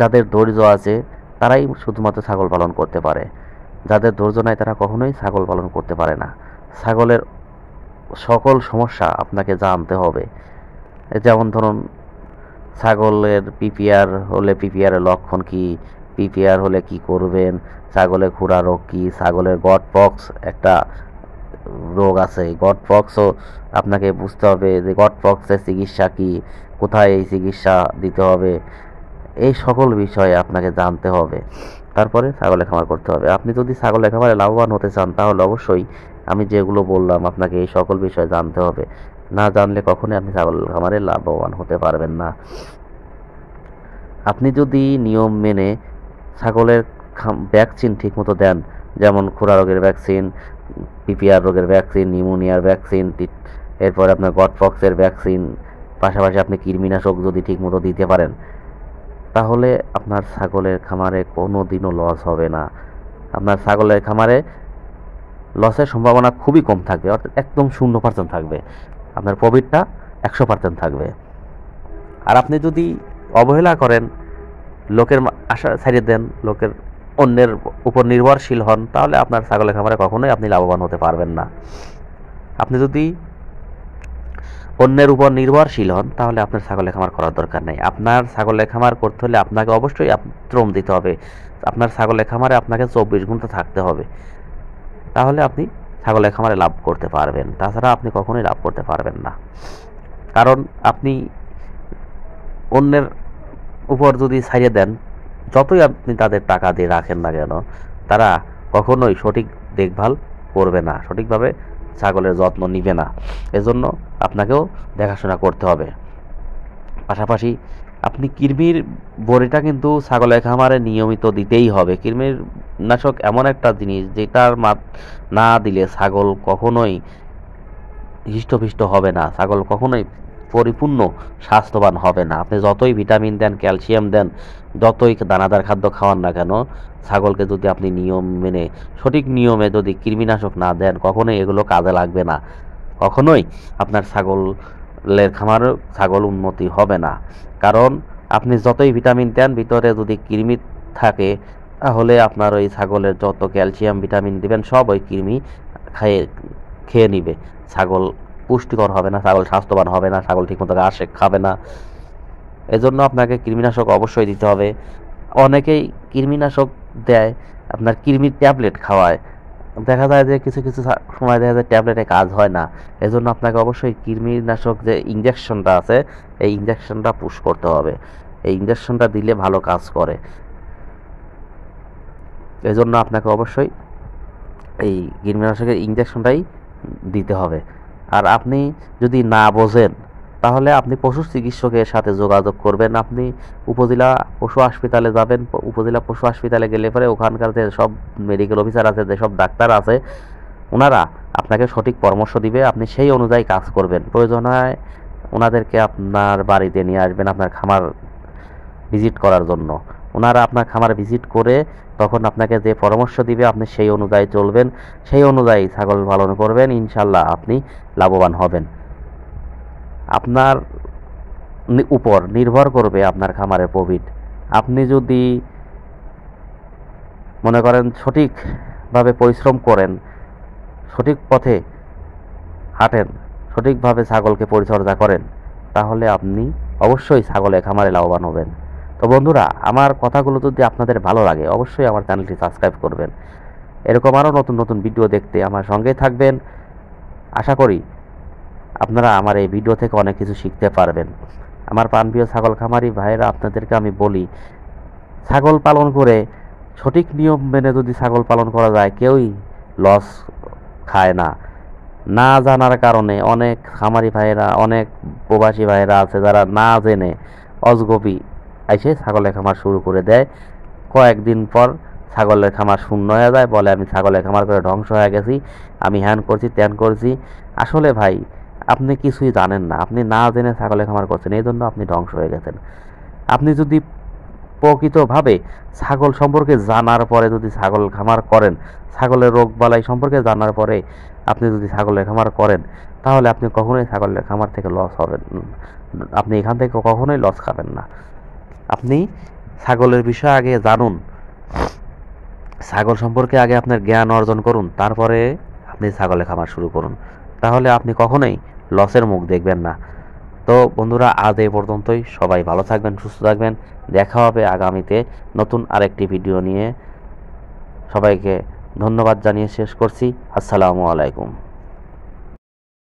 যাদের ধৈর্য আছে তারাই শুধুমাত্র ছাগল পালন করতে পারে, যাদের ধৈর্য নাই তারা কখনোই ছাগল পালন করতে পারে না। ছাগলের সকল সমস্যা আপনাকে জানতে হবে। যেমন ধরুন, ছাগলের পিপিআর হলে পিপিআরের লক্ষণ কি, পিপিআর হলে কি করবেন, ছাগলের খুরা রোগ কি, ছাগলের গট পক্স একটা রোগ আছে, গট পক্সও আপনাকে বুঝতে হবে যে গট পক্সের চিকিৎসা কি, কোথায় এই চিকিৎসা দিতে হবে, এই সকল বিষয়ে আপনাকে জানতে হবে, তারপরে ছাগলের খামার করতে হবে। আপনি যদি ছাগলের খামারে লাভবান হতে চান তাহলে অবশ্যই আমি যেগুলো বললাম আপনাকে এই সকল বিষয় জানতে হবে। না জানলে কখনোই আপনি ছাগল খামারে লাভবান হতে পারবেন না। আপনি যদি নিয়ম মেনে ছাগলের ভ্যাকসিন ঠিকমতো দেন, যেমন খুরা রোগের ভ্যাকসিন, পিপিআর রোগের ভ্যাকসিন, নিউমোনিয়ার ভ্যাকসিন, এরপর আপনার গটপক্সের ভ্যাকসিন, পাশাপাশি আপনি কৃমিনাশক যদি ঠিকমতো দিতে পারেন, তাহলে আপনার ছাগলের খামারে কোনো দিনও লস হবে না। আপনার ছাগলের খামারে লসের সম্ভাবনা খুবই কম থাকবে, অর্থাৎ একদম 0% থাকবে, আপনার প্রফিটটা 100% থাকবে। আর আপনি যদি অবহেলা করেন, লোকের আশা ছাড়িয়ে দেন, লোকের অন্যের উপর নির্ভরশীল হন, তাহলে আপনার ছাগলের খামারে কখনোই আপনি লাভবান হতে পারবেন না। আপনি যদি অন্যের উপর নির্ভরশীল হন তাহলে আপনার ছাগলের খামার করার দরকার নেই। আপনার ছাগলের খামার করতে হলে আপনাকে অবশ্যই শ্রম দিতে হবে। আপনার ছাগলের খামারে আপনাকে 24 ঘন্টা থাকতে হবে, তাহলে আপনি ছাগলের খামারে লাভ করতে পারবেন, তাছাড়া আপনি কখনোই লাভ করতে পারবেন না। কারণ আপনি অন্যের উপর যদি ছাড়িয়ে দেন, যতই আপনি তাদের টাকা দিয়ে রাখেন না কেন, তারা কখনোই সঠিক দেখভাল করবে না, সঠিকভাবে ছাগলের যত্ন নিবে না। এজন্য আপনাকেও দেখাশোনা করতে হবে। পাশাপাশি আপনি কৃমির বড়িটা কিন্তু ছাগলের খামারে নিয়মিত দিতেই হবে। কৃমির নাশক এমন একটা জিনিস যেটার না দিলে ছাগল কখনোই হৃষ্টপুষ্ট হবে না, ছাগল কখনোই পরিপূর্ণ স্বাস্থ্যবান হবে না। আপনি যতই ভিটামিন দেন, ক্যালসিয়াম দেন, যতই দানাদার খাদ্য খাওয়ান না কেন, ছাগলকে যদি আপনি নিয়ম মেনে সঠিক নিয়মে যদি কৃমিনাশক না দেন, কখনোই এগুলো কাজে লাগবে না। কখনোই আপনার ছাগলের খামার ছাগল উন্নতি হবে না। কারণ আপনি যতই ভিটামিন দেন, ভিতরে যদি কৃমি থাকে, তাহলে আপনার ওই ছাগলের যত ক্যালসিয়াম ভিটামিন দিবেন সব ওই কৃমি খেয়ে নিবে। ছাগল পুষ্টিকর হবে না, ছাগল স্বাস্থ্যবান হবে না, ছাগল ঠিকমতো ঘাস খাবে না। এজন্য আপনাকে কৃমিনাশক অবশ্যই দিতে হবে। অনেকেই কৃমিনাশক দেয়, আপনার কৃমির ট্যাবলেট খাওয়ায়, দেখা যায় যে কিছু কিছু সময় দেখা যায় ট্যাবলেটে কাজ হয় না। এজন্য আপনাকে অবশ্যই কৃমিনাশক যে ইঞ্জেকশনটা আছে, এই ইঞ্জেকশনটা পুশ করতে হবে। এই ইঞ্জেকশনটা দিলে ভালো কাজ করে। এজন্য আপনাকে অবশ্যই এই কৃমিনাশকের ইঞ্জেকশনটাই দিতে হবে। আর আপনি যদি না বোঝেন, তাহলে আপনি পশু চিকিৎসকের সাথে যোগাযোগ করবেন। আপনি উপজেলা পশু হাসপাতালে যাবেন। উপজেলা পশু হাসপাতালে গেলে পরে ওখানকার যে সব মেডিকেল অফিসার আছে, যে সব ডাক্তার আছে, ওনারা আপনাকে সঠিক পরামর্শ দিবে। আপনি সেই অনুযায়ী কাজ করবেন। প্রয়োজন হয় ওনাদেরকে আপনার বাড়িতে নিয়ে আসবেন আপনার খামার ভিজিট করার জন্য। ওনারা আপনার খামার ভিজিট করে তখন আপনাকে যে পরামর্শ দিবে আপনি সেই অনুযায়ী চলবেন, সেই অনুযায়ী ছাগল পালন করবেন, ইনশাল্লাহ আপনি লাভবান হবেন। আপনার উপর নির্ভর করবে আপনার খামারের প্রফিট। আপনি যদি মনে করেন সঠিকভাবে পরিশ্রম করেন, সঠিক পথে হাঁটেন, সঠিকভাবে ছাগলকে পরিচর্যা করেন, তাহলে আপনি অবশ্যই ছাগলের খামারে লাভবান হবেন। তো বন্ধুরা, আমার কথাগুলো যদি আপনাদের ভালো লাগে অবশ্যই আমার চ্যানেলটি সাবস্ক্রাইব করবেন। এরকম আরও নতুন নতুন ভিডিও দেখতে আমার সঙ্গেই থাকবেন। আশা করি আপনারা আমার এই ভিডিও থেকে অনেক কিছু শিখতে পারবেন। আমার প্রাণপ্রিয় ছাগল খামারি ভাইয়েরা, আপনাদেরকে আমি বলি, ছাগল পালন করে সঠিক নিয়ম মেনে যদি ছাগল পালন করা যায়, কেউই লস খায় না। না জানার কারণে অনেক খামারি ভাইয়েরা, অনেক প্রবাসী ভাইয়েরা আছে যারা না জেনে অজগবি এসে ছাগলের খামার শুরু করে দেয়। কয়েকদিন পর ছাগলের খামার শূন্য হয়ে যায়, বলে আমি ছাগলের খামার করে ধ্বংস হয়ে গেছি, আমি হ্যান করছি ত্যান করছি। আসলে ভাই, আপনি কিছুই জানেন না, আপনি না জেনে ছাগলের খামার করছেন, এই জন্য আপনি ধ্বংস হয়ে গেছেন। আপনি যদি প্রকৃতভাবে ছাগল সম্পর্কে জানার পরে যদি ছাগল খামার করেন, ছাগলের রোগ বালাই সম্পর্কে জানার পরে আপনি যদি ছাগলের খামার করেন, তাহলে আপনি কখনোই ছাগলের খামার থেকে লস হবেন, আপনি এখান থেকে কখনোই লস খাবেন না। আপনি ছাগলের বিষয়ে আগে জানুন, ছাগল সম্পর্কে আগে আপনার জ্ঞান অর্জন করুন, তারপরে আপনি ছাগলের খামার শুরু করুন। তাহলে আপনি কখনোই লসের মুখ দেখবেন না। তো বন্ধুরা, আজ এই পর্যন্তই। সবাই ভালো থাকবেন, সুস্থ থাকবেন। দেখা হবে আগামীতে নতুন আরেকটি ভিডিও নিয়ে। সবাইকে ধন্যবাদ জানিয়ে শেষ করছি। আসসালামু আলাইকুম।